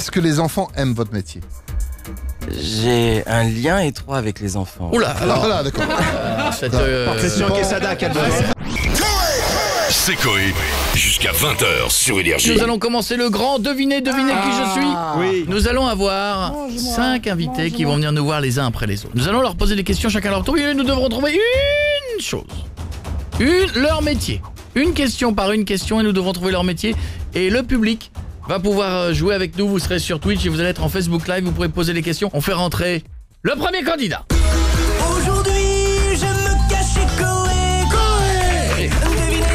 Est-ce que les enfants aiment votre métier? J'ai un lien étroit avec les enfants. Oula, alors, Voilà, d'accord. Christian Quesada, calme-toi. C'est Coé, jusqu'à 20h sur Énergie. Nous allons commencer le grand devinez qui je suis. Oui. Nous allons avoir 5 invités qui vont venir nous voir les uns après les autres. Nous allons leur poser des questions chacun à leur tour et nous devrons trouver une chose. Leur métier. Une question par une question et nous devrons trouver leur métier. Et le public va pouvoir jouer avec nous. Vous serez sur Twitch et vous allez être en Facebook Live. Vous pourrez poser des questions. On fait rentrer le premier candidat. Aujourd'hui, je me cache chez Coé.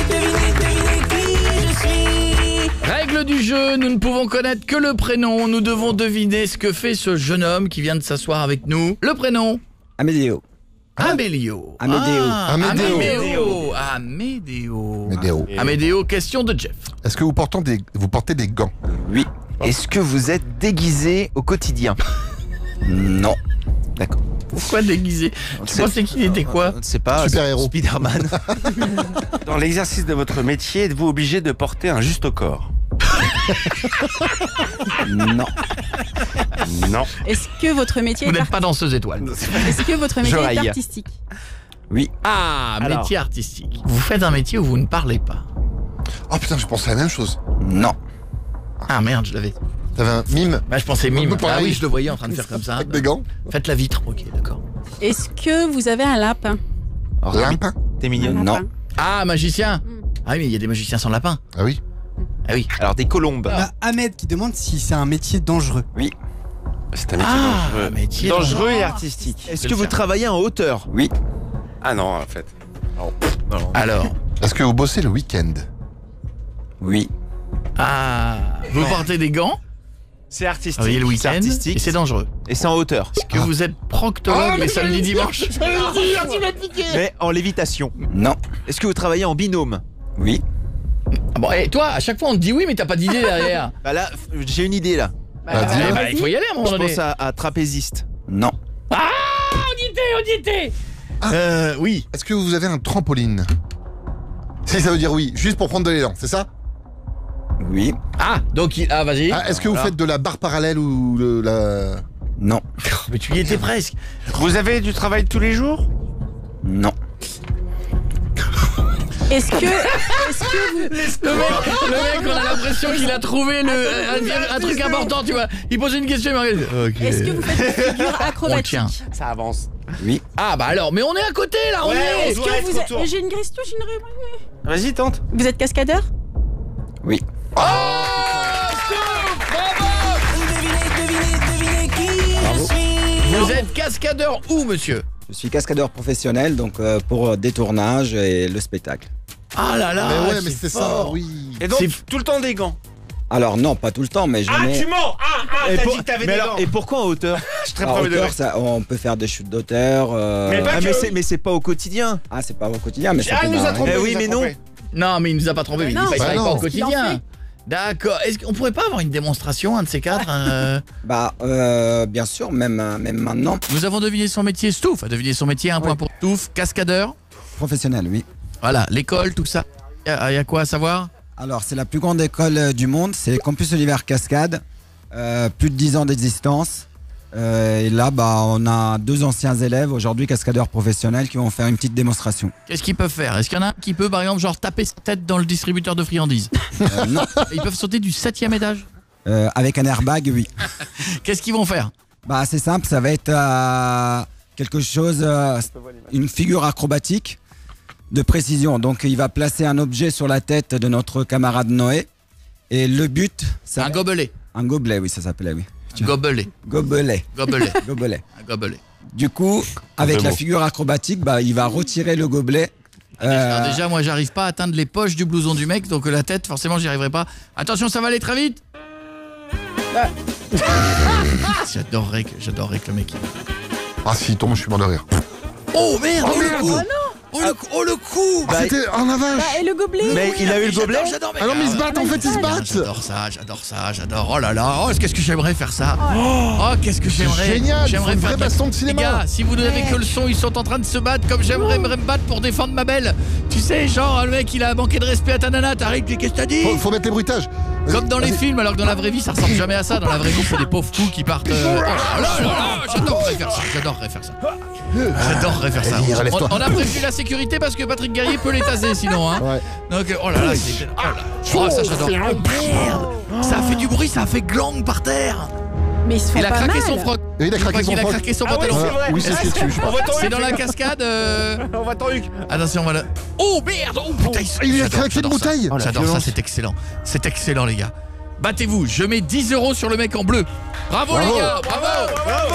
Devinez qui je suis. Règle du jeu, nous ne pouvons connaître que le prénom. Nous devons deviner ce que fait ce jeune homme qui vient de s'asseoir avec nous. Le prénom? Amédéo. Amélio. Amédéo. Ah, Amédéo. Amédéo. Amédéo, question de Jeff. Est-ce que vous portez des gants? Oui. Est-ce que vous êtes déguisé au quotidien? Non. D'accord. Pourquoi déguisé? Tu C'est- pensais qu'il était quoi? On ne sait pas. Super-héros. Spider-Man. Dans l'exercice de votre métier, êtes-vous obligé de porter un juste au corps? Non. Non. Est-ce que votre métier Vous est n'êtes pas danseuse étoile. Est-ce que votre métier est raille. artistique? Oui. Ah, Alors. métier artistique. Vous faites un métier où vous ne parlez pas. Oh putain, je pensais à la même chose. Non. Ah merde, je l'avais. T'avais un mime Bah je pensais mime. Pareil. Ah oui, je le voyais en train de faire comme ça. avec des gants? Faites la vitre. Ok, d'accord. Est-ce que vous avez un lapin? Lapin? T'es mignonne. Non. Lapin. Ah, magicien. Ah oui, mais il y a des magiciens sans lapin. Ah oui. Ah oui. Alors des colombes. Ahmed qui demande si c'est un métier dangereux. C'est un métier Ah, dangereux. métier Dangereux et artistique. Est-ce que vous travaillez en hauteur? Oui. Ah non, en fait. Non. Alors. Est-ce que vous bossez le week-end? Oui. Ah, vous portez des gants. C'est artistique. Travaillez le C'est week-end. artistique. Et c'est dangereux. Et c'est en hauteur. Est-ce que vous êtes proctologue les samedis dimanches? Mais en lévitation. Non. Est-ce que vous travaillez en binôme? Oui. Ah bon, et toi, à chaque fois on te dit oui, mais t'as pas d'idée derrière. Bah là, j'ai une idée là. Bah, dis-le. Eh bah, il faut y aller à un moment Je donné. pense à trapéziste. Non. Audité. Oui. Est-ce que vous avez un trampoline? Si ça veut dire oui, juste pour prendre de l'élan, c'est ça? Oui. Ah, donc il... Ah, vas-y. Ah, est-ce que vous faites de la barre parallèle ou de la... Non. Mais tu y étais presque. Vous avez du travail tous les jours? Non. Est-ce que vous... Le mec, on a l'impression qu'il a trouvé un truc important, tu vois. Il pose une question, il me regarde. Ok. Est-ce que vous faites des figures On acrobatiques? tient. Ça avance. Oui. Ah, bah alors, mais on est à côté là, on est. Est-ce que vous êtes... J'ai une question, j'ai une réponse. Vas-y, tente. Vous êtes cascadeur? Oui. Devinez qui je suis. Vous êtes cascadeur où, monsieur? Je suis cascadeur professionnel, donc pour des tournages et le spectacle. Ah là là. Mais ouais, mais c'est ça, fort. oui. Et donc, C'est- tout le temps des gants. Alors non, pas tout le temps, mais jamais. mens. T'as dit que t'avais des gants. Et pourquoi en hauteur? Je suis très À premier degré. hauteur, ça, on peut faire des chutes d'auteur. Mais c'est pas au quotidien. Ah, c'est pas au quotidien, mais ça peut nous a m'arriver. trompé. Eh oui, mais non. Non, mais il nous a pas trompé, mais il Non. dit pas, il Bah travaille non. pas au Il en quotidien. fait. D'accord. Est-ce qu'on pourrait pas avoir une démonstration, un de ces quatre Bah, bien sûr, même maintenant. Nous avons deviné son métier, Stouff a deviné son métier, un point pour Stouff, cascadeur. Professionnel, oui. Voilà, l'école, tout ça. Il y a quoi à savoir? Alors, c'est la plus grande école du monde, c'est Campus Univers Cascade. Plus de 10 ans d'existence. Et là, bah, on a 2 anciens élèves, aujourd'hui cascadeurs professionnels, qui vont faire une petite démonstration. Qu'est-ce qu'ils peuvent faire? Est-ce qu'il y en a un qui peut, par exemple, genre taper sa tête dans le distributeur de friandises? Non. Ils peuvent sauter du 7e étage? Avec un airbag, oui. Qu'est-ce qu'ils vont faire? Bah, c'est simple, ça va être quelque chose, une figure acrobatique de précision. Donc, il va placer un objet sur la tête de notre camarade Noé. Et le but, c'est Un gobelet. un gobelet, oui, ça s'appelait, oui. Gobelet. Gobelet. Gobelet. Gobelet. Un gobelet. Du coup, avec Deux la mots. figure acrobatique, bah, il va retirer le gobelet. Alors déjà, moi, j'arrive pas à atteindre les poches du blouson du mec, donc la tête, forcément, j'y arriverai pas. Attention, ça va aller très vite. J'adorerais que le mec... Ah, s'il tombe, je suis mort de rire. Oh merde! Oh, merde. Oh, le coup! Ah, c'était... Oh la vache. Bah, et le gobelet? Mais il a eu le gobelet. J'adore, Ah non, mais ils se battent, en fait, ils se battent. J'adore. Oh là là, oh, qu'est-ce que j'aimerais faire ça. Oh, qu'est-ce que j'aimerais. génial, J'aimerais faut une faire vraie de la- baston de Les cinéma. gars, si vous n'avez que le son, ils sont en train de se battre comme j'aimerais me battre pour défendre ma belle. Tu sais, genre, le mec, il a manqué de respect à ta nana, t'arrives, qu'est-ce que t'as dit? Faut mettre les bruitages. Comme dans les films, alors que dans la vraie vie, ça ressemble jamais à ça. Dans la vraie vie, c'est des pauvres fous qui partent. Oh là là là, j'adorerais faire ça. J'adorerais faire ça. J'adorerais faire ça. Vas-y, relève-toi. On a prévu la sécurité parce que Patrick Guerrier peut les taser sinon. Hein. Ouais. Donc, oh là là, c'est. Oh, ça j'adore. Oh, merde. Ça a fait du bruit, ça a fait glang par terre. Mais ils se font Il a pas craqué mal. son froc. Et il a craqué son Il a froc. craqué son Ah oui, pantalon. c'est vrai. Oui, c'est ce qui est dessus, je crois. C'est dans la cascade. On va t'en huc. Attention, voilà. Oh merde. Oh putain, Il a j'adore, craqué une j'adore ça. bouteille. J'adore ça, c'est excellent. C'est excellent, les gars. Battez-vous, je mets 10 € sur le mec en bleu. Bravo, Bravo. les gars, bravo. Bravo.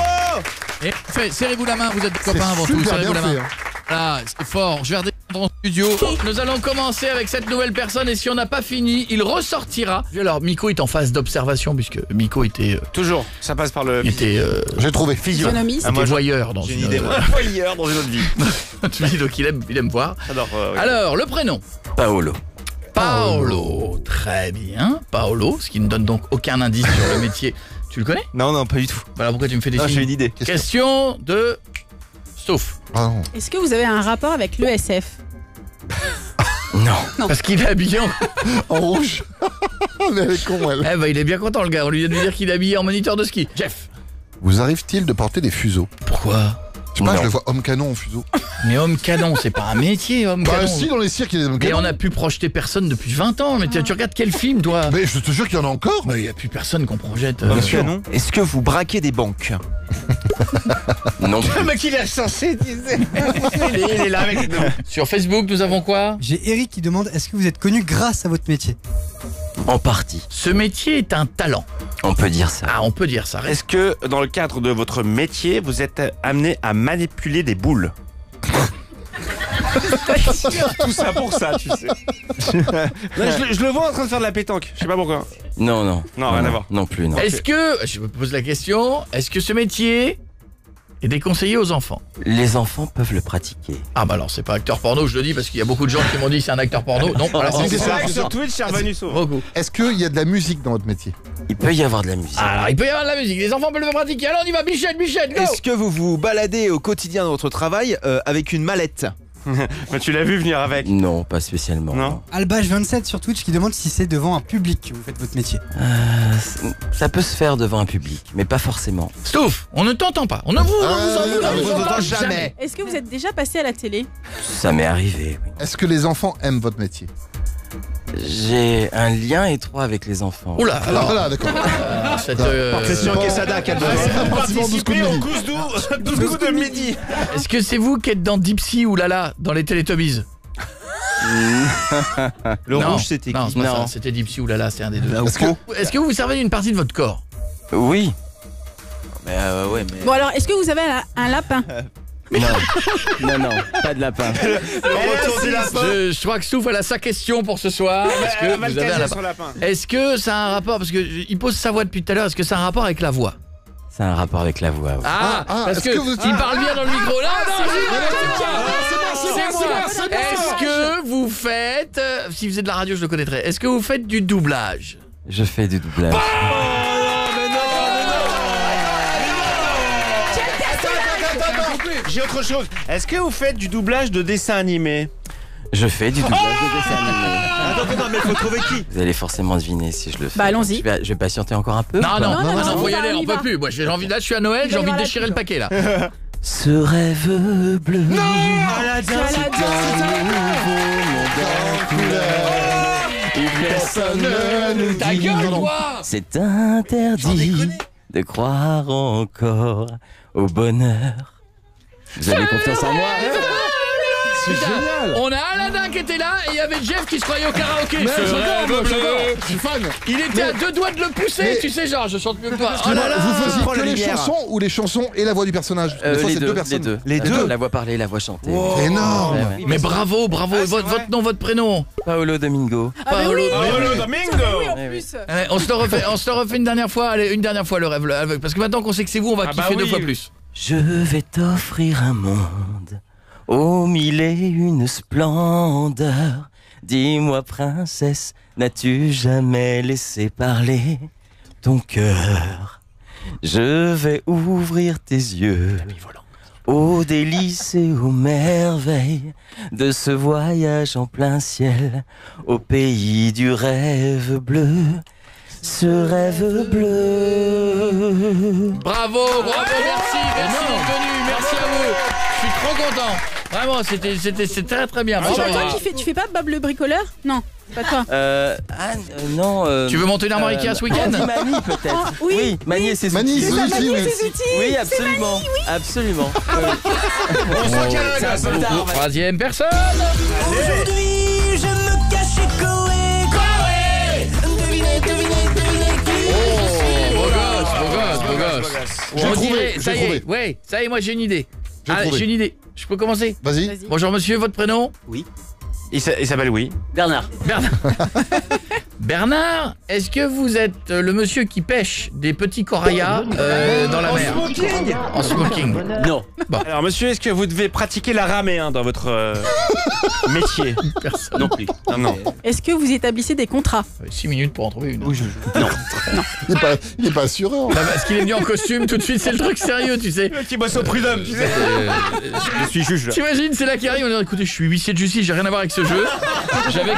Et serrez-vous la main, vous êtes des C'est copains avant tout, super serrez-vous bien la main. fait, hein. Là, c'est fort, je vais redescendre en studio. Nous allons commencer avec cette nouvelle personne et si on n'a pas fini, il ressortira. Alors, Miko est en phase d'observation puisque Miko était... Toujours, ça passe par le. il était J'ai trouvé. Physionomiste. était voyeur dans J'ai une... une idée, moi. Voyeur dans une autre vie. donc il aime voir. J'adore. Alors, le prénom. Paolo. Paolo. Très bien. Paolo, ce qui ne donne donc aucun indice sur le métier. Tu le connais? Non, non, pas du tout. Voilà pourquoi tu me fais des Non, signes. j'ai une idée. Question de... Sauf. Ah non. Est-ce que vous avez un rapport avec l'ESF? Non. Parce qu'il est habillé en... En rouge. Mais elle est con, elle. Eh ben, il est bien content, le gars. On lui vient de lui dire qu'il est habillé en moniteur de ski. Jeff. Vous arrive-t-il de porter des fuseaux? Pourquoi? Je sais pas, Non. je le vois homme canon en fuseau. Mais homme canon, c'est pas un métier, homme Bah canon. si, dans les cirques, il y a des hommes Et canons. on a pu projeter personne depuis 20 ans. Mais tu regardes quel film, toi? Mais je te jure qu'il y en a encore. Mais il n'y a plus personne qu'on projette. Bien sûr. Non. Est-ce que vous braquez des banques? Non. Le mec, il est censé, il est là avec nous. Sur Facebook, nous avons quoi? J'ai Eric qui demande est-ce que vous êtes connu grâce à votre métier? En partie, Ce métier est un talent. on peut dire ça. Ah, on peut dire ça. Est-ce que dans le cadre de votre métier, vous êtes amené à manipuler des boules? Tout ça pour ça, tu sais. Je le vois en train de faire de la pétanque. Je sais pas pourquoi. Non, non. Non, rien à voir. Non plus, non. Est-ce que, je me pose la question, est-ce que ce métier est déconseillé aux enfants? Les enfants peuvent le pratiquer. Ah bah alors c'est pas acteur porno, je le dis parce qu'il y a beaucoup de gens qui m'ont dit c'est un acteur porno. Non, alors c'est c'est ça. ça. Sur Twitch, c'est revenu souvent. Beaucoup. Est-ce qu'il y a de la musique dans votre métier? Il peut y avoir de la musique. Alors il peut y avoir de la musique, les enfants peuvent le pratiquer. Alors on y va, Bichette, go. Est-ce que vous vous baladez au quotidien dans votre travail avec une mallette? Mais tu l'as vu venir avec. Non, pas spécialement. Non. Albage27 sur Twitch qui demande si c'est devant un public que vous faites votre métier. Ça peut se faire devant un public, mais pas forcément. Stouff, on ne t'entend pas. On ne vous entend jamais. Est-ce que vous êtes déjà passé à la télé? Ça m'est arrivé, oui. Est-ce que les enfants aiment votre métier? J'ai un lien étroit avec les enfants. Oula, alors Voilà, d'accord. Christian Quesada, quel Participer au 12 coups de midi. est-ce que c'est vous qui êtes dans Dipsy ou Lala dans les Teletubbies? Le Non, rouge, c'était non, qui? c'est pas Non. ça, c'était Dipsy ou Lala, c'est un des deux. Est-ce que vous servez d'une partie de votre corps? Oui. Mais ouais, mais... Bon alors, est-ce que vous avez un lapin? Non, non, pas de lapin. Je crois que Stouff elle a sa question pour ce soir. Est-ce que vous avez un lapin? Est-ce que ça a un rapport, parce qu'il pose sa voix depuis tout à l'heure, est-ce que ça a un rapport avec la voix? C'est un rapport avec la voix. Oui. Ah, parce est-ce que, que vous- il parle bien dans le micro là. c'est moi. Est-ce que vous faites, si vous êtes de la radio je le connaîtrais, est-ce que vous faites du doublage? Je fais du doublage. J'ai autre chose. Est-ce que vous faites du doublage de dessins animés? Je fais du doublage de dessin animé. Attends, mais faut trouver qui? Vous allez forcément deviner si je le fais. Bah, allons-y. Je vais patienter encore un peu. Non, ou pas non, faut y on aller, y on va. peut plus. Moi j'ai envie, là je suis à Noël, j'ai envie de déchirer le paquet là. Ce rêve bleu. Non, Personne ne nous Ta gueule toi. c'est interdit de croire encore au bonheur. Vous avez confiance en moi? C'est génial. On a Aladdin qui était là et il y avait Jeff qui se croyait au karaoké. Mais Ce j'adore, rêve moi, bleu. j'adore. Je suis fan. Il était à deux doigts de le pousser, Mais- tu sais, genre je chante mieux que toi. Oh là là. Vous faisiez prends que la les lumière. chansons ou les chansons et la voix du personnage? Des fois, Les c'est deux, deux les personnes. deux. Les deux. La voix parlée, la voix chantée. Énorme. Ouais, ouais. Mais bravo, c'est votre vrai. nom, votre prénom. Paolo Domingo. Ah bah oui, Paolo. Domingo. oui en Ouais, plus. On se le refait une dernière fois, allez, une dernière fois le rêve, parce que maintenant qu'on sait que c'est vous, on va Ah bah kiffer deux oui. fois plus. Je vais t'offrir un monde aux mille et une splendeurs. Dis-moi, princesse, n'as-tu jamais laissé parler ton cœur? Je vais ouvrir tes yeux aux délices et aux merveilles de ce voyage en plein ciel, au pays du rêve bleu. ce rêve bleu. Bravo, merci d'être venu, merci à vous. Je suis trop content. Vraiment, c'était très très bien. C'est Bravo. pas toi tu fais pas Bob le bricoleur? Non, c'est pas toi. Non. Tu veux monter une armoire Ikea ce week-end? Mani peut-être. Ah, oui, manier ses Mani, outils. ses outils. Oui, absolument. Absolument. C'est un peu tard. Troisième personne. Aujourd'hui, je me cache chez Koé. Devinez qui Beau gosse. J'ai On trouvé, dirait, j'ai ça y est, trouvé. ouais, ça y est, moi j'ai une idée. J'ai trouvé. J'ai une idée. Je peux commencer? Vas-y. Bonjour monsieur, votre prénom? Il s'appelle Louis. Bernard. Bernard, est-ce que vous êtes le monsieur qui pêche des petits corallas dans la mer? En smoking. Non. Alors monsieur, est-ce que vous devez pratiquer la ramée dans votre métier? Personne. Non plus. Non. Est-ce que vous établissez des contrats? 6 minutes pour en trouver une. Non. Il est pas assurant. Bah, parce qu'il est venu en costume tout de suite, c'est le truc sérieux, tu sais. Qui bosse au prud'homme, tu sais. Je suis juge. là. T'imagines, c'est là qui arrive, on dit écoutez, je suis huissier de justice, j'ai rien à voir avec ce jeu. J'avais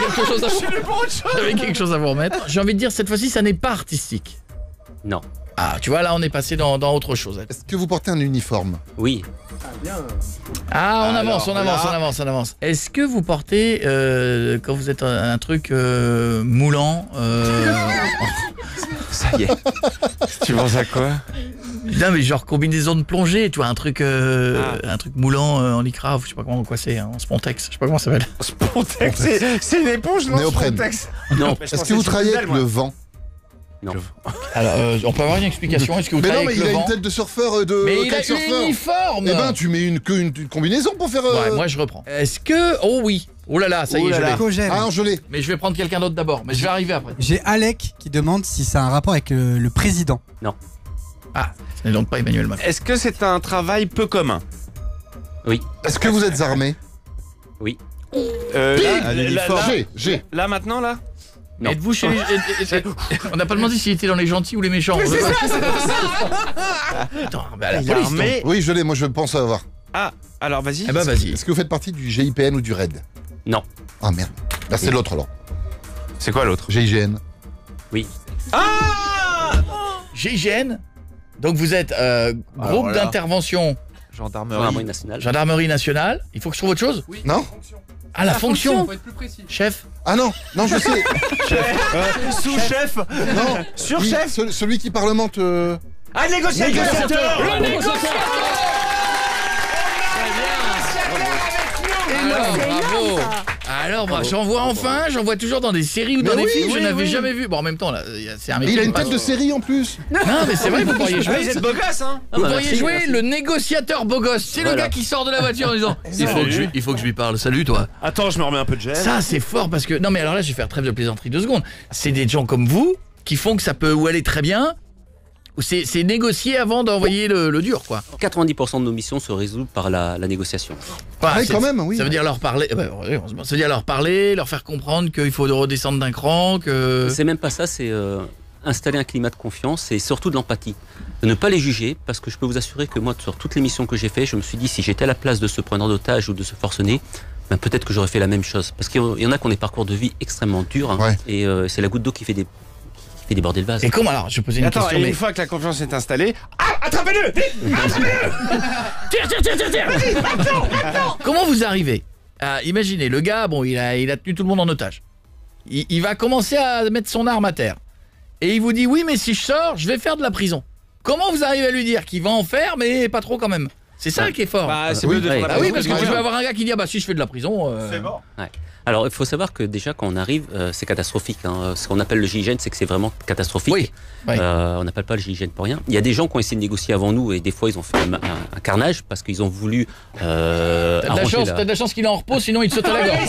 quelque chose à vous remettre. J'ai envie de dire, cette fois-ci, ça n'est pas artistique. Non. Ah, tu vois, là, on est passé dans autre chose. Est-ce que vous portez un uniforme? Oui. Ah, on Alors, avance. Est-ce que vous portez, quand vous êtes un truc moulant, Ça y est. Tu penses à quoi? non, mais genre combinaison de plongée, tu vois, un truc moulant en lycra, je sais pas comment quoi c'est, en spontex, je sais pas comment ça s'appelle. Spontex, c'est une éponge, non? Néoprène. Spontex. Non. Est-ce que vous travaillez avec le vent? Non. Alors, on peut avoir une explication, est-ce que vous Mais non, travaillez mais avec il le a vent? une tête de surfeur de Mais il a kitesurfeur. une uniforme. Eh ben, tu mets une combinaison pour faire. Ouais, moi je reprends. Est-ce que... Oh oui. Oh là là, ça y est, je l'ai. Écogène. Ah, je l'ai. Mais je vais prendre quelqu'un d'autre d'abord, mais je vais arriver après. J'ai Alec qui demande si ça a un rapport avec le président. Ah, ce n'est donc pas Emmanuel Macron. Est-ce que c'est un travail peu commun? Est-ce que vous êtes armé? J'ai. Là maintenant, là? Non. Êtes-vous chez les... On n'a pas demandé s'il était dans les gentils ou les méchants. Attends, bah, la Il est police, armé. Oui, je l'ai, moi je pense avoir. Ah, alors vas-y. donc. Eh ben vas-y. Est-ce que vous faites partie du GIPN ou du RAID? Non. Ah merde. Là, c'est l'autre alors. C'est quoi l'autre? GIGN. GIGN. Donc vous êtes groupe là. d'intervention Gendarmerie nationale. Gendarmerie nationale. Il faut que je trouve autre chose? Non? Ah, la fonction. Faut être plus précis. Chef. Ah non, non, je sais. Sous-chef. Non. Sur-chef. Celui qui parlemente. Ah, négociateur. Le négociateur. Alors, bravo. Alors, moi, j'en vois enfin, j'en vois toujours dans des séries ou dans des films, je n'avais jamais vu. Bon, en même temps, là, c'est un Et métier. il a une qui tête de passe. série en plus. Non, mais c'est vrai, vous pourriez Vous jouer. êtes beau gosse, hein? Vous pourriez merci, jouer merci. le négociateur beau gosse. C'est le Voilà. gars qui sort de la voiture en disant il faut que je lui parle. Salut, toi. Attends, je me remets un peu de gel. Ça, c'est fort parce que. Non, mais alors là, je vais faire trêve de plaisanterie 2 secondes. C'est des gens comme vous qui font que ça peut ou aller très bien. Ou c'est négocier avant d'envoyer le dur, quoi. 90% de nos missions se résolvent par la négociation. Enfin, Oui, c'est- quand même, oui. Ça veut dire leur parler. Heureusement. Ça veut dire leur parler, leur faire comprendre qu'il faut redescendre d'un cran, que. C'est même pas ça, c'est installer un climat de confiance et surtout de l'empathie. De ne pas les juger, parce que je peux vous assurer que moi, sur toutes les missions que j'ai faites, je me suis dit, si j'étais à la place de ce preneur d'otage ou de ce forcené, ben peut-être que j'aurais fait la même chose. Parce qu'il y en a qui ont des parcours de vie extrêmement durs, hein, Ouais. et c'est la goutte d'eau qui fait déborder le vase. Et comment alors? Je vais poser une Attends, question. et Mais... une fois que la confiance est installée, attrapez-le! Tire. Comment vous arrivez à imaginer le gars, bon, il a tenu tout le monde en otage. Il va commencer à mettre son arme à terre. Et il vous dit oui, mais si je sors, je vais faire de la prison. Comment vous arrivez à lui dire qu'il va en faire, mais pas trop quand même? C'est ça qui est fort. Bah, c'est oui. mieux de faire la Ah oui, prison parce que que tu rien. vas avoir un gars qui dit ah bah si je fais de la prison. C'est mort. Alors, il faut savoir que déjà, quand on arrive, c'est catastrophique. Hein. Ce qu'on appelle le GIGN, c'est que c'est vraiment catastrophique. Oui. Oui. On n'appelle pas le GIGN pour rien. Il y a des gens qui ont essayé de négocier avant nous et des fois, ils ont fait un carnage parce qu'ils ont voulu T'as de la chance qu'il est en repos, sinon il te saute à la gorge.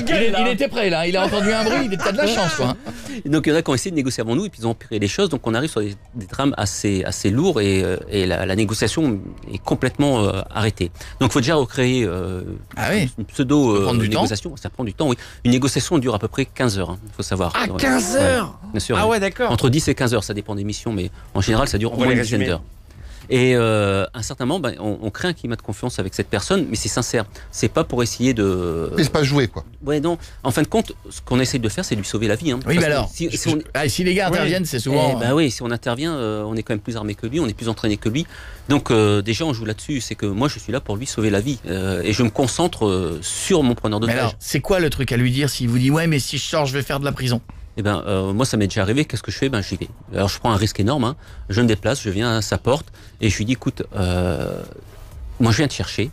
Il était prêt là, il a entendu un bruit, t'as de la chance quoi. Donc, il y en a qui ont essayé de négocier avant nous et puis ils ont empiré les choses. Donc, on arrive sur des drames assez lourds et la négociation est complètement arrêtée. Donc, il faut déjà recréer Ah oui. une Ça peut prendre du pseudo-négociation. Ça prend du temps, oui. Une négociation dure à peu près 15 heures, il faut savoir. Ah, Ouais. 15 heures! Bien sûr. Ah oui. ouais, d'accord. Entre 10 et 15 heures, ça dépend des missions, mais en général, ça dure On au va moins les une dizaine résumer. d'heures. Et à un certain moment, on crée un climat de confiance avec cette personne, mais c'est sincère. C'est pas pour essayer de. Mais c'est pas jouer, quoi. Ouais, non. En fin de compte, ce qu'on essaie de faire, c'est de lui sauver la vie. Hein. Oui, mais alors, si les gars Oui. interviennent, c'est souvent. Oui, si on intervient, on est quand même plus armé que lui, on est plus entraîné que lui. Donc déjà, on joue là-dessus. C'est que moi, je suis là pour lui sauver la vie. Et je me concentre sur mon preneur d'otage. Mais alors, c'est quoi le truc à lui dire s'il vous dit ouais, mais si je sors, je vais faire de la prison? Eh ben, moi, ça m'est déjà arrivé. Qu'est-ce que je fais? J'y vais. Alors, je prends un risque énorme. Hein. Je me déplace, je viens à sa porte et je lui dis, écoute, moi, je viens te chercher.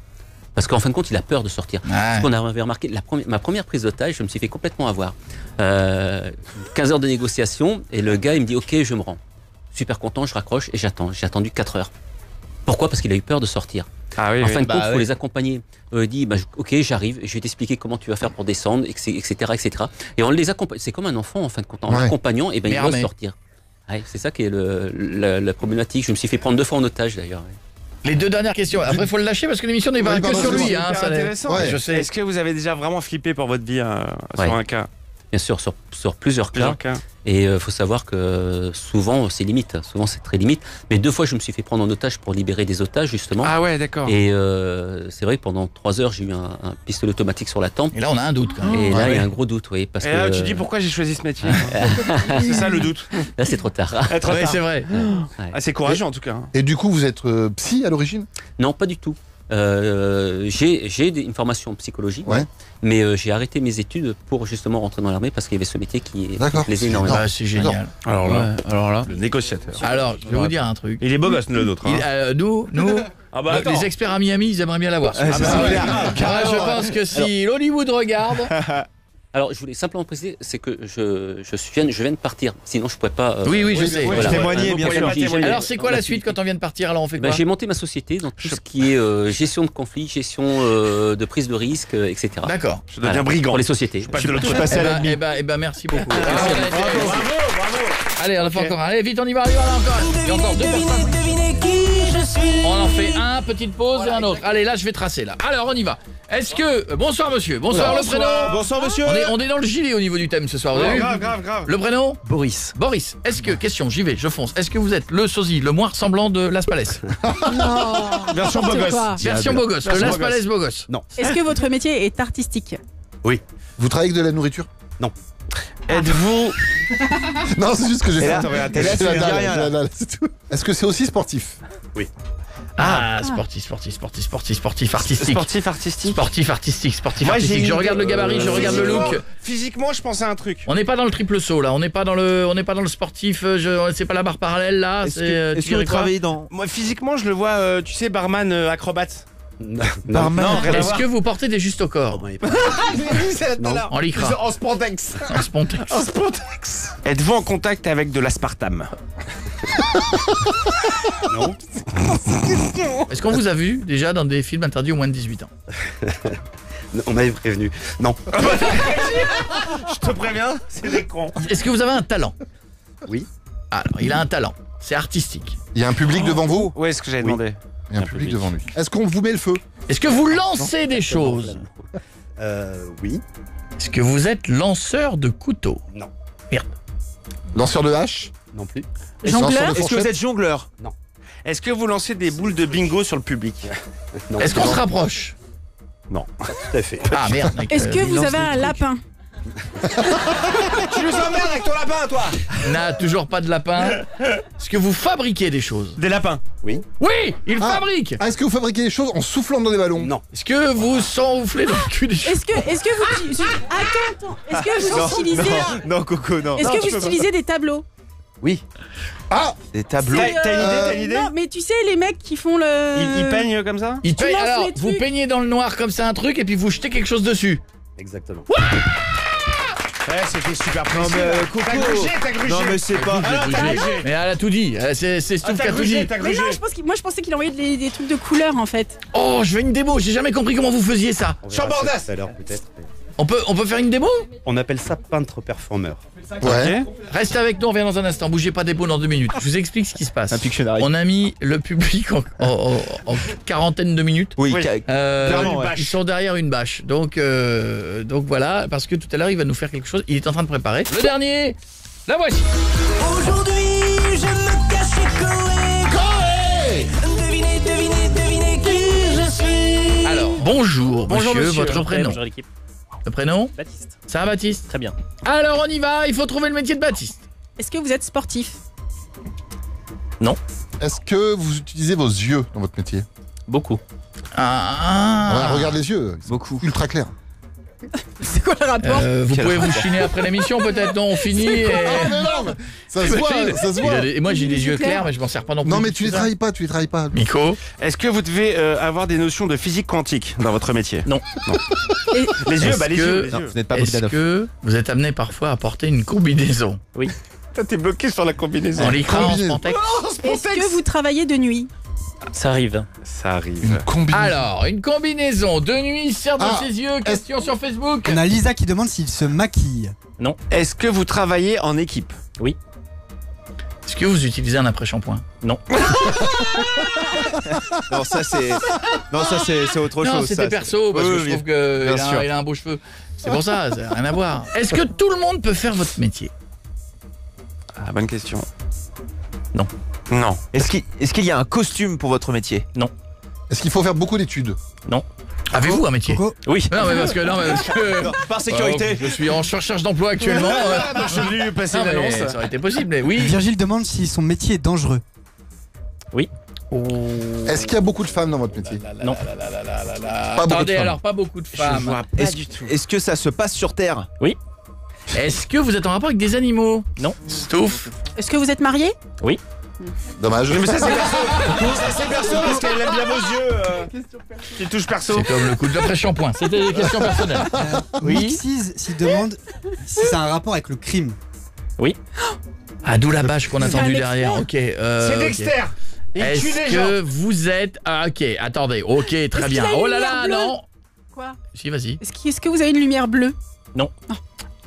Parce qu'en fin de compte, il a peur de sortir. Ce qu'on avait remarqué, ma première prise d'otage, je me suis fait complètement avoir. 15 heures de négociation et le gars, il me dit, ok, je me rends. Super content, je raccroche et j'attends. J'ai attendu 4 heures. Pourquoi? Parce qu'il a eu peur de sortir. Ah oui, en fin de compte, il faut les accompagner. Il dit, ok, j'arrive, je vais t'expliquer comment tu vas faire pour descendre, etc., etc. Et on les accompagne. C'est comme un enfant, en fin de compte. En l'accompagnant, il doit sortir. Ouais, c'est ça qui est la problématique. Je me suis fait prendre 2 fois en otage, d'ailleurs. Les 2 dernières questions. Après, il faut le lâcher parce que l'émission n'est pas que sur lui. Hein, c'est intéressant. Ouais, je sais. Est-ce que vous avez déjà vraiment flippé pour votre vie sur un cas? Bien sûr, sur plusieurs cas. Et il faut savoir que souvent, c'est limite. Souvent, c'est très limite. Mais 2 fois, je me suis fait prendre en otage pour libérer des otages, justement. Ah ouais, d'accord. Et c'est vrai que pendant 3 heures, j'ai eu un pistolet automatique sur la tempe. Et là, on a un doute, quand même. Et là, il y a un gros doute, oui. Parce et là, tu dis pourquoi j'ai choisi ce métier. C'est ça le doute. Là, c'est trop tard. Oui, c'est vrai. Ah, c'est courageux, en tout cas. Et du coup, vous êtes psy à l'origine? Non, pas du tout. J'ai une formation en psychologie, mais j'ai arrêté mes études pour justement rentrer dans l'armée parce qu'il y avait ce métier qui me plaisait énormément. Ah, c'est génial. Alors là, le négociateur. Alors, je vais vous dire un truc. Il est beau gosse, le nôtre. Nous, les experts à Miami, ils aimeraient bien l'avoir. Car je pense que si l'Hollywood regarde. Alors, je voulais simplement préciser, c'est que je viens de partir. Sinon, je ne pourrais pas. Oui, je sais. Voilà. Témoigner, bien sûr. Alors, c'est quoi la suite quand on vient de partir? Alors, on fait quoi? J'ai monté ma société dans tout ce qui est gestion de conflits, gestion de prise de risque, etc. D'accord. Je deviens brigand. Pour les sociétés. Je passe de l'autre côté. Eh ben, merci beaucoup. Bravo. Allez, on en fait encore. Allez, vite, on y va encore. Il y a encore 2 personnes. Devinez qui je suis. On en fait un, petite pause et un autre. Allez, là, je vais tracer, là. Alors, on y va. Est-ce que... Bonsoir, monsieur. Bonsoir, le prénom. Bonsoir, monsieur. On est dans le gilet au niveau du thème ce soir. Vous avez vu? Grave. Le prénom? Boris. Boris. Est-ce que... Question, j'y vais, je fonce. Est-ce que vous êtes le sosie le moins ressemblant de Las Palais? Non. Version beau gosse. Version beau gosse. Le Las Palais beau gosse. Non. Est-ce que votre métier est artistique? Oui. Vous travaillez avec de la nourriture? Non. Êtes-vous... Non, c'est juste que j'ai fait. Et là, C'est la dalle, c'est tout. Est-ce que c'est aussi sportif? Oui. Ah, sportif, artistique. Sportif artistique. Sportif artistique. Moi, Je regarde le gabarit, je regarde le look. Physiquement, je pensais à un truc. On n'est pas dans le triple saut là, on n'est pas dans le sportif, c'est pas la barre parallèle là. Est-ce que vous travaillez dans... Moi, physiquement, je le vois, tu sais, barman acrobate. Barman. Est-ce que vous portez des justes au corps? En lycra. En spandex. En spontex. En spandex. Êtes-vous en contact avec de l'aspartame? Non. Est-ce qu'on vous a vu déjà dans des films interdits aux moins de 18 ans? On m'avait prévenu. Non. Je te préviens, c'est des cons. Est-ce que vous avez un talent? Oui. Alors, il a un talent, c'est artistique. Il y a un public devant vous? Où est-ce que j'avais demandé? Il y a un public devant lui. Est-ce qu'on vous met le feu? Est-ce que vous lancez des choses? Oui. Est-ce que vous êtes lanceur de couteau? Non. Merde. Lanceur de hache? Non plus. Jongleur? Est-ce que vous êtes jongleur? Non. Est-ce que vous lancez des boules de bingo sur le public? Non. Est-ce qu'on se rapproche? Non. Pas tout à fait. Ah merde. Mec, Est-ce que vous avez un lapin? Tu nous emmerdes avec ton lapin, toi! N'a toujours pas de lapin. Est-ce que vous fabriquez des choses? Des lapins. Oui. Oui, il fabrique. Est-ce que vous fabriquez des choses en soufflant dans des ballons? Non. Est-ce que vous soufflez dans le cul des choses? Est-ce que vous... Attends. Est-ce que vous utilisez... Non, Coco, non. Est-ce que vous utilisez des tableaux? Oui. Ah! Des tableaux. T'as une idée? Non, mais tu sais, les mecs qui font le... Ils peignent comme ça? Il paye, lances alors, les vous trucs. peignez dans le noir comme ça un truc et puis vous jetez quelque chose dessus. Exactement. Ouais, c'était super Non, précis. mais T'as Coco. grugé, t'as grugé. Non, mais c'est pas... Ah non, t'as grugé. Mais elle a tout dit. C'est Stouff qui a tout dit. T'as Mais grugé. non, moi je pensais qu'il envoyait des trucs de couleur en fait. Oh, je veux une démo. J'ai jamais compris comment vous faisiez ça. Chambordas. Tout à l'heure peut-être. On peut faire une démo? On appelle ça peintre performeur. Ouais. Restez avec nous, on revient dans un instant. Bougez pas des pots dans 2 minutes. Je vous explique ce qui se passe. Un Pictionary. On a mis le public en quarantaine de minutes. Oui, Oui. clairement, ouais. Ils sont derrière une bâche. Donc voilà, parce que tout à l'heure il va nous faire quelque chose. Il est en train de préparer. Le dernier, la voici. Aujourd'hui, je me cache chez Koé. Bonjour, monsieur, votre prénom. Bonjour l'équipe. Le prénom? Baptiste. Ça va, Baptiste? Très bien. Alors, on y va, il faut trouver le métier de Baptiste. Est-ce que vous êtes sportif? Non. Est-ce que vous utilisez vos yeux dans votre métier? Beaucoup. Ouais, regarde les yeux. Beaucoup. Ultra clair. C'est quoi le rapport? Vous pouvez vous chiner après l'émission, peut-être? Non, on finit et... Ah, mais non, mais ça se voit, ça se voit. Et moi, j'ai des yeux clairs, mais je m'en sers pas non plus. Non, mais tu les travailles pas, Nico? Est-ce que vous devez avoir des notions de physique quantique dans votre métier? Non. Les yeux, les yeux. Non, vous n'êtes pas Est-ce que vous êtes amené parfois à porter une combinaison? Oui. T'es bloqué sur la combinaison. En lycra, en spantex? Est-ce que vous travaillez de nuit? Ça arrive. Ça arrive. Une combinaison. Alors, une combinaison de nuit sert de ses yeux. Question sur Facebook. On a Lisa qui demande s'il se maquille. Non. Est-ce que vous travaillez en équipe? Oui. Est-ce que vous utilisez un après-shampoing? Non. Non, ça c'est autre chose. Non, c'était ça, perso, parce que je trouve qu'il sûr. a un beau cheveu. C'est pour ça, ça n'a rien à voir. Est-ce que tout le monde peut faire votre métier? Ah, bonne question. Non. Non. Est-ce qu'il y a un costume pour votre métier? Non. Est-ce qu'il faut faire beaucoup d'études? Non. Avez-vous un métier? Coco? Oui. Non, mais parce que... Non, par sécurité. Je suis en recherche d'emploi actuellement. Je vais lui passer Non, mais l'annonce. ça aurait été possible, mais oui. Virgile demande si son métier est dangereux. Oui. Est-ce qu'il y a beaucoup de femmes dans votre métier? Non. Pas beaucoup de Attendez, femmes. alors pas beaucoup de femmes. Est-ce que ça se passe sur Terre? Oui. Est-ce que vous êtes en rapport avec des animaux? Non. Stouff. Est-ce que vous êtes marié? Oui. Dommage. Mais ça c'est perso. Ça c'est perso parce qu'elle aime bien vos yeux. Qui touche perso. C'est comme le coup de l'après-shampoing. C'était des questions personnelles. Oui. Mixis s'il demande si c'est un rapport avec le crime. Ah, d'où la bâche qu'on a tendue un derrière. expert. Ok. C'est Dexter. Il tue Est-ce des gens. que vous êtes... Ah, ok, attendez. Ok, très Est-ce bien. qu'il a une Oh là lumière là, bleue? non. Quoi? Si, vas-y. Est-ce que vous avez une lumière bleue? Non.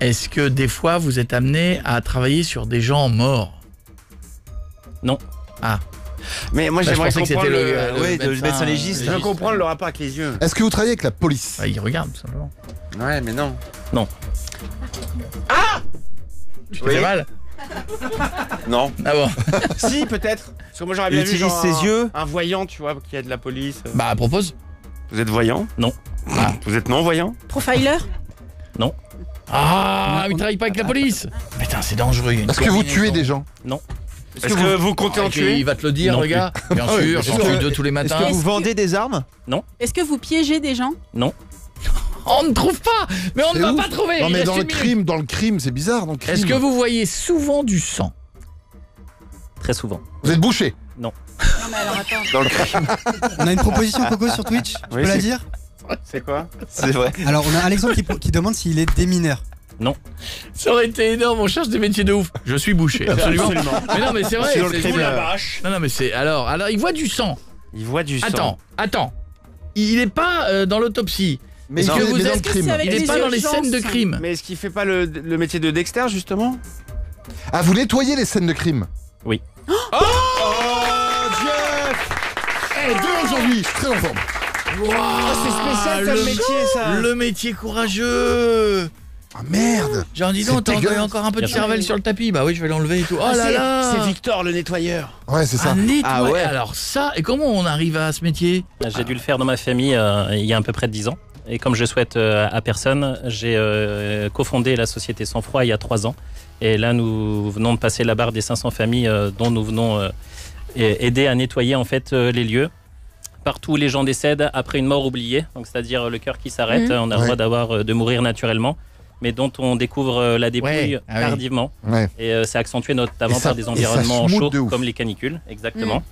Est-ce que des fois vous êtes amené à travailler sur des gens morts? Non. Ah. Mais moi Bah, je j'aimerais pensais que comprendre c'était le médecin légiste. Je veux comprendre le rapport avec les yeux. Est-ce que vous travaillez avec la police? Bah, il regarde, tout simplement. Ouais, mais non. Tu te fais mal? Non. Ah bon? Si, peut-être. Parce que moi j'aurais bien Il vu utilise genre ses yeux. un voyant, tu vois, qui a de la police. Bah, propose. Vous êtes voyant? Non. Ah. Vous êtes non-voyant? Profiler? Ah, il travaille pas avec la police. Putain, c'est dangereux. il y a une Est-ce que vous combinaison. tuez des gens? Est-ce que vous comptez en Ah, tuer? il va te le dire, Non le gars. Bien sûr, j'en tue 2 tous les Est-ce matins. que vous vendez des armes? Est-ce que vous piégez des gens? On ne trouve pas, mais on ne C'est va ouf. pas trouver. Non, il mais reste une minute. dans le crime, c'est bizarre. Dans le crime. Est-ce que vous voyez souvent du sang? Très souvent. Vous êtes bouché? Non mais alors attends. Dans le crime. On a une proposition Coco sur Twitch. Tu Oui, peux la c'est- dire? C'est quoi? C'est vrai. Alors on a Alexandre qui demande s'il est démineur. Ça aurait été énorme, on cherche des métiers de ouf. Je suis bouché, absolument. Mais non, mais c'est vrai. C'est dans le c'est crime, fou, la là. vache. Non, non, mais c'est. Alors, il voit du sang. Il voit du sang. Attends. Il est pas dans l'autopsie. Mais Est-ce non, que mais vous dans êtes le crime. c'est avec Il est les pas dans les urgences. scènes de crime. Mais est-ce qu'il fait pas le métier de Dexter, justement? Ah, vous nettoyez les scènes de crime? Oui. Oh, Jeff! Eh, 2 aujourd'hui, je suis très en forme. c'est spécial comme métier, ça. Le métier courageux. Ah merde! J'en dis donc, C'est t'as dégueulasse. encore un peu de Bien sûr. cervelle sur le tapis. Bah oui, je vais l'enlever et tout. Oh là là. C'est Victor, le nettoyeur. Ouais, c'est ça. Ah, nettoyer. Ah ouais. Alors ça, et comment on arrive à ce métier? J'ai dû le faire dans ma famille il y a à peu près 10 ans. Et comme je souhaite à personne, j'ai cofondé la société Sang Froid il y a 3 ans. Et là, nous venons de passer la barre des 500 familles dont nous venons aider à nettoyer en fait les lieux. Partout où les gens décèdent après une mort oubliée, donc c'est-à-dire le cœur qui s'arrête, on a le droit de mourir naturellement, mais dont on découvre la dépouille Ouais, ah oui. tardivement. Ouais. Et c'est accentué notamment Et ça- par des et ça environnements schmoute chauds de ouf. comme les canicules, exactement.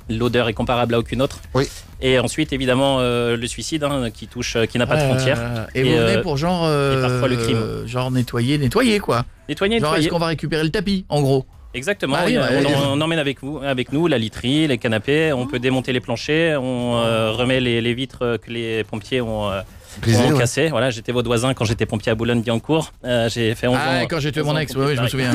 L'odeur est comparable à aucune autre. Oui. Et ensuite, évidemment, le suicide qui n'a pas de frontières. Et vous venez pour genre. et parfois le crime. Genre nettoyer quoi. Nettoyer, Genre, nettoyer. est-ce qu'on va récupérer le tapis, en gros? Exactement. Ah oui, oui, ouais. on emmène avec nous la literie, les canapés. On peut démonter les planchers. On remet les vitres que les pompiers ont Brisé, ouais. cassées. Voilà, j'étais votre voisin quand j'étais pompier à Boulogne-Billancourt. J'ai fait 11 Ah, ans. quand j'ai tué 11 mon ans ex, pompier oui, de je me Paris. souviens.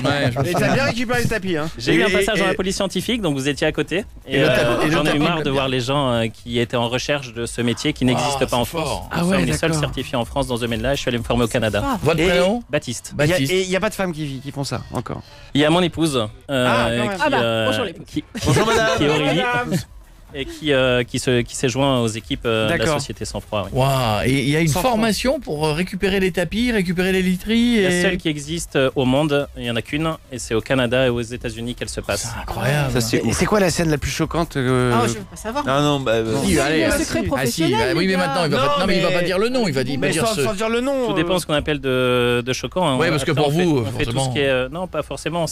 Ouais, je me Et souviens. t'as bien récupéré le tapis, hein? J'ai eu un passage Et- dans la police scientifique, donc vous étiez à côté. Et, le tapis- et le j'en ai eu tapis, marre le de voir bien. les gens qui étaient en recherche de ce métier qui n'existe Ah, pas en c'est France. fort. Nous Ah ouais, sommes les seuls d'accord. certifiés en France dans ce domaine-là. Je suis allé me former au Canada. Votre Et- prénom? Baptiste. Baptiste. Et il n'y a pas de femmes qui font ça, encore. Il y a mon épouse quand même. Ah bah, bonjour l'épouse. qui est Aurélie. et qui s'est joint aux équipes de la société Sans Froid. Oui. Waouh. Et il y a une formation pour récupérer les tapis, récupérer les literies. La seule qui existe au monde, il n'y en a qu'une, et c'est au Canada et aux États-Unis qu'elle se passe. C'est incroyable. C'est quoi la scène la plus choquante Ah, je veux pas savoir. Non, Si, allez, le secret professionnel. oui, mais maintenant, il va pas, mais il va pas dire le nom. Il va dire. sans dire le nom. Tout dépend de ce qu'on appelle de choquant. Hein. Oui, parce que après, pour vous, on fait tout forcément. ce qui est. Non, pas forcément.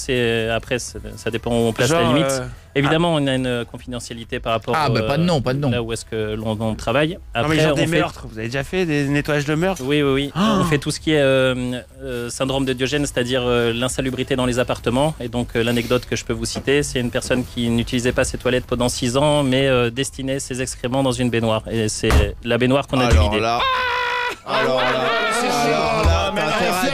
Après, ça dépend où on place la limite. Évidemment, on a une confidentialité par rapport. Ah, bah pas de nom, pas de nom. Là où est-ce que l'on travaille. Non, mais genre des meurtres. Vous avez déjà fait des nettoyages de meurtres? Oui. On fait tout ce qui est syndrome de Diogène, c'est-à-dire l'insalubrité dans les appartements. Et donc, l'anecdote que je peux vous citer, c'est une personne qui n'utilisait pas ses toilettes pendant 6 ans, mais destinait ses excréments dans une baignoire. Et c'est la baignoire qu'on a dividée. Alors là,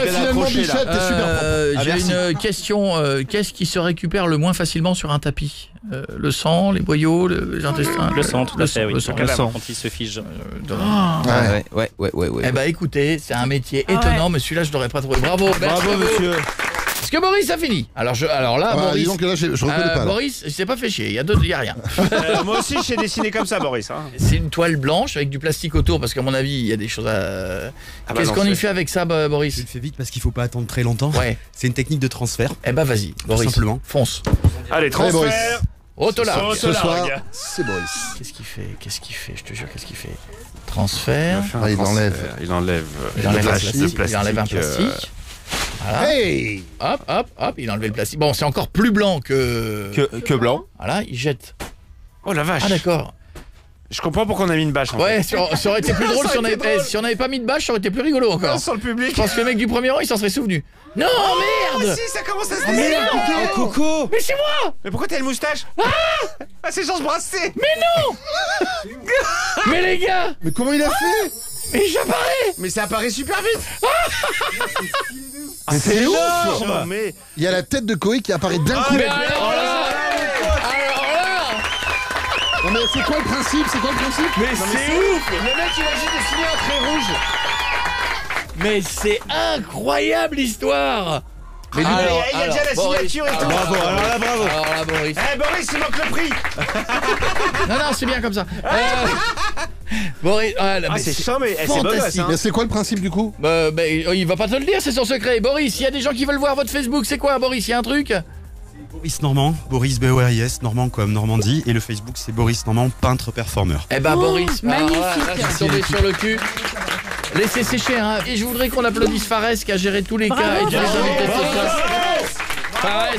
finalement, Bichette, t'es super propre. J'ai une question. Qu'est-ce qui se récupère le moins facilement sur un tapis? Le sang, les boyaux, les intestins? Le sang, tout à fait, oui. Le sang. Quand il se fige. Ouais. Eh ben écoutez, c'est un métier étonnant, mais celui-là je l'aurais pas trouvé. Bravo, Bravo, monsieur. Parce que Boris a fini. Alors là, Boris. Disons que là, je reconnais pas. Là. Boris, il s'est pas fait chier. Il y a rien. Moi aussi, je sais dessiner comme ça, Boris. Hein. C'est une toile blanche avec du plastique autour, parce qu'à mon avis, il y a des choses à. Qu'est-ce qu'on y fait avec ça, Boris? Je le fais vite parce qu'il faut pas attendre très longtemps. Ouais. C'est une technique de transfert. Eh ben vas-y, Boris. Simplement. Fonce. Allez, transfert. Autolargue. Ce soir, c'est Boris. Qu'est-ce qu'il fait? Je te jure, qu'est-ce qu'il fait? Transfert. Il enlève. Il enlève un plastique. Il enlève un plastique. Voilà. Hey! Hop, il a enlevé le plastique. Bon, c'est encore plus blanc Que blanc. Voilà, il jette. Oh la vache. Ah d'accord. Je comprends pourquoi on a mis une bâche. Ouais, ça aurait été plus drôle si on n'avait pas mis de bâche, ça aurait été plus rigolo encore. Sur le public. Je pense que le mec du premier rang, il s'en serait souvenu. Non, merde! Si, ça commence à se merde. Coco. Mais c'est moi! Mais pourquoi t'as une moustache? Ah, c'est Georges Brassens. Mais non! Mais les gars! Mais comment il a fait? Mais j'apparais! Mais ça apparaît super vite. Mais c'est ouf! Non, mais Il y a la tête de Koé qui apparaît d'un coup. Mais alors là! Non mais c'est quoi le principe? Mais c'est ouf! le mec, il a juste dessiné un trait rouge. Mais c'est incroyable l'histoire! Mais il y a déjà la signature et tout. Bravo, alors là, Boris. Eh, Boris, il manque le prix. Non, c'est bien comme ça. Boris, c'est chiant, mais c'est fantastique. Mais c'est quoi le principe du coup? Il va pas te le dire, c'est son secret. Boris, il y a des gens qui veulent voir votre Facebook, c'est quoi, Boris? Il y a un truc? Boris Normand, Boris B-O-R-I-S, Normand comme Normandie. Et le Facebook, c'est Boris Normand, peintre performeur. Eh ben, Boris, magnifique. là, je suis tombé sur le cul. Laissez sécher, hein. Et je voudrais qu'on applaudisse Fares qui a géré tous les cas et tous les invités de ce soir. Fares,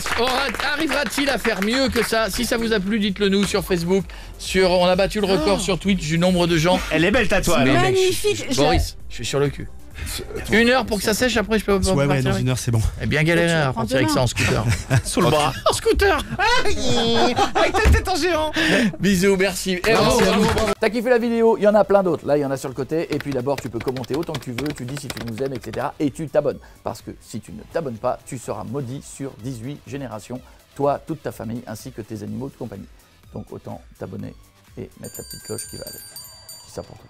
arrivera-t-il à faire mieux que ça? Si ça vous a plu, dites-le nous sur Facebook. On a battu le record sur Twitch du nombre de gens. Elle est belle ta toile. Mais mec, Magnifique. Boris, je suis sur le cul. 1 heure pour que ça sèche, après je peux Ouais, partir dans avec. 1 heure, c'est bon. Eh bien galéré à prends partir avec demain. ça en scooter. Sous le bras. En scooter. Avec ta tête en géant. Bisous, merci. T'as kiffé la vidéo? Il y en a plein d'autres. Là, il y en a sur le côté. Et puis d'abord, tu peux commenter autant que tu veux. Tu dis si tu nous aimes, etc. Et tu t'abonnes. Parce que si tu ne t'abonnes pas, tu seras maudit sur 18 générations. Toi, toute ta famille, ainsi que tes animaux de compagnie. Donc autant t'abonner et mettre la petite cloche qui va avec. C'est ça pour toi.